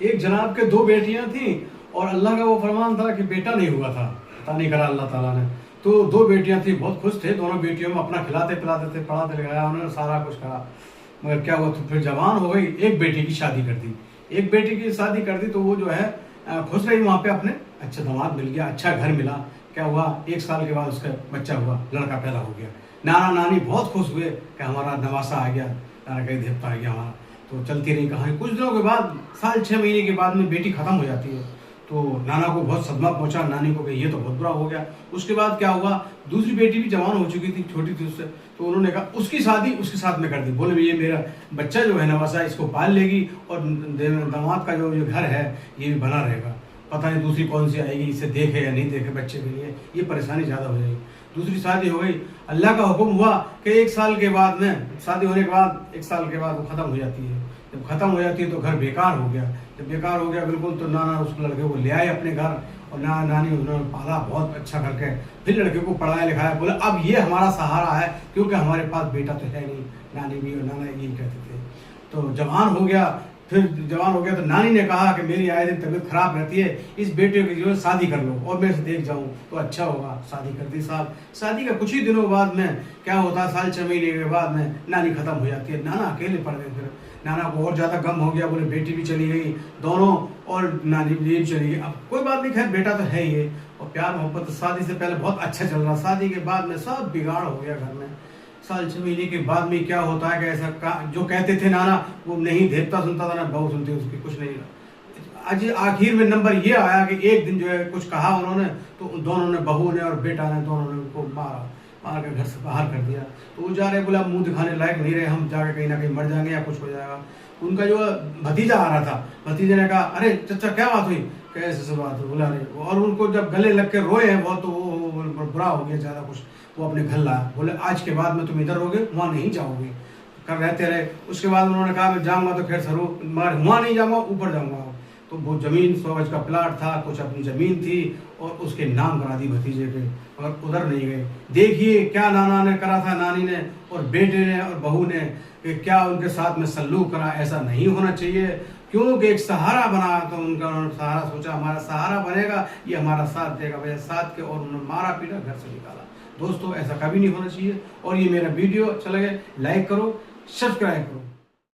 एक जनाब के दो बेटियां थी और अल्लाह का वो फरमान था कि बेटा नहीं हुआ था, पता नहीं करा अल्लाह ताला ने। तो दो बेटियां थी, बहुत खुश थे, दोनों बेटियों में अपना खिलाते पिलाते थे, पढ़ाते लिखाया उन्होंने, सारा कुछ करा। मगर क्या हुआ, तो फिर जवान हो गई, एक बेटी की शादी कर दी। एक बेटी की शादी कर दी तो वो जो है खुश रही वहाँ पे, अपने अच्छा दामाद मिल गया, अच्छा घर मिला। क्या हुआ, 1 साल के बाद उसका बच्चा हुआ, लड़का पैदा हो गया। नाना नानी बहुत खुश हुए कि हमारा नवासा आ गया, नाना का देवता आ गया हमारा। तो चलती रही कहानी। कुछ दिनों के बाद, साल 6 महीने के बाद में बेटी खत्म हो जाती है। तो नाना को बहुत सदमा पहुंचा, नानी को कि ये तो बहुत बुरा हो गया। उसके बाद क्या हुआ, दूसरी बेटी भी जवान हो चुकी थी, छोटी थी उससे। तो उन्होंने कहा उसकी शादी उसके साथ में कर दी। बोले ये मेरा बच्चा जो है नवासा, इसको पाल लेगी और दामाद का जो घर है ये भी बना रहेगा। पता नहीं दूसरी कौन सी आएगी, इसे देखे या नहीं देखे, बच्चे के लिए ये परेशानी ज़्यादा हो जाएगी। दूसरी शादी हो गई। अल्लाह का हुक्म हुआ कि 1 साल के बाद में, शादी होने के बाद 1 साल के बाद वो ख़त्म हो जाती है। जब ख़त्म हो जाती है तो घर बेकार हो गया। जब बेकार हो गया बिल्कुल, तो नाना उस लड़के को ले आए अपने घर और नाना नानी उन्होंने पाला बहुत अच्छा करके। फिर लड़के को पढ़ाया लिखाया, बोले अब ये हमारा सहारा है, क्योंकि हमारे पास बेटा तो है नहीं। नानी भी और नाना यही कहते थे। तो जवान हो गया। फिर जवान हो गया तो नानी ने कहा कि मेरी आए दिन तबीयत खराब रहती है, इस बेटे की जो है शादी कर लो और मैं इसे देख जाऊं तो अच्छा होगा। शादी कर दी साहब। शादी का कुछ ही दिनों बाद में क्या होता है, साल 6 महीने के बाद में नानी खत्म हो जाती है। नाना अकेले पड़ गए। फिर नाना को और ज़्यादा गम हो गया, बोले बेटी भी चली गई दोनों और नानी भी चली गई। अब कोई बात नहीं, खैर बेटा तो है ही है। और प्यार मोहब्बत शादी से पहले बहुत अच्छा चल रहा, शादी के बाद में सब बिगाड़ हो गया घर में। साल 6 महीने के बाद में क्या होता है कि ऐसा जो कहते थे नाना, वो नहीं देवता सुनता था ना बहू सुनती उसकी, कुछ नहीं। आज आखिर में नंबर ये आया कि एक दिन जो है कुछ कहा उन्होंने, तो दोनों ने, बहू ने और बेटा ने, दोनों ने उनको मारा, मार कर घर से बाहर कर दिया। तो वो जा रहे, बोला मुंह दिखाने लायक नहीं रहे, हम जाके कहीं ना कहीं मर जाएंगे या कुछ हो जाएगा। उनका जो भतीजा आ रहा था, भतीजे ने कहा अरे चचा क्या बात हुई, कैसे से बात हुई, बोला रहे। और उनको जब गले लग के रोए हैं बहुत, तो वो बुरा हो गया ज़्यादा कुछ। वो अपने घर लाया, बोले आज के बाद में तुम इधर रहोगे, वहाँ नहीं जाओगे। कर रहते रहे। उसके बाद उन्होंने कहा मैं जाऊँगा तो खैर जरूर, मगर वहाँ नहीं जाऊँगा, ऊपर जाऊँगा। तो वो ज़मीन 100 गज का प्लाट था, कुछ अपनी ज़मीन थी और उसके नाम करा दी भतीजे पे, मगर उधर नहीं गए। देखिए क्या नाना ने करा था, नानी ने और बेटे ने और बहू ने, कि क्या उनके साथ में सल्लूक करा। ऐसा नहीं होना चाहिए, क्योंकि एक सहारा बना तो उनका, उन्होंने सहारा सोचा हमारा सहारा बनेगा, ये हमारा साथ देगा, वजह साथ के, और उन्होंने मारा पीटा, घर से निकाला। दोस्तों ऐसा कभी नहीं होना चाहिए। और ये मेरा वीडियो अच्छा लगे लाइक करो, सब्सक्राइब करो।